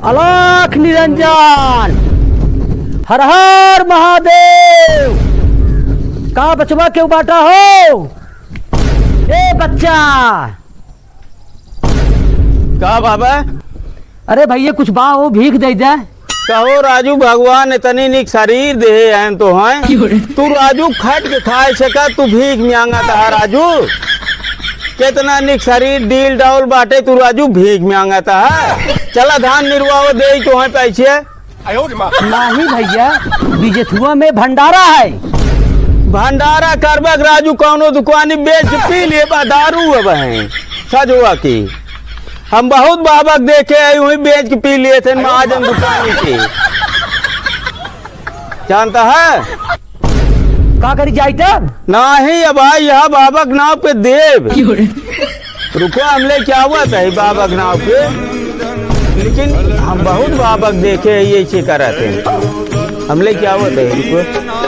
अलख निरंजन, हर हर महादेव। कहाँ बचवा क्यों बाटा हो? ए बच्चा। का बाबा? अरे भैया कुछ बा वो भीख दे दे। कहो राजू, भगवान इतनी निक शरीर दे हैं तो हैं तू राजू खट के खाए सका, तू भीख मांगा था राजू। कितना निक शरीर डील डाउल बाटे, तू राजू भीख मांगा था। चला धान निर्वाह दे तो है पैसे। नहीं भैया, बिजेथुआ में भंडारा है। भंडारा करबक राजू, कौनो दुकानी बेच पी लिए दारू अब है सजवा की। हम बहुत बाबक देखे आई हुई बेच के पी लिए थे महाजन दुकानी के। जानता है का करी जाए तब? नहीं अब आई यहाँ बाबक नाव पे देव। रुको हमले क्या हुआ था बाबक नाव पे, लेकिन हम बहुत बाबक देखे ये करते हैं। हमले क्या हुआ था रुको।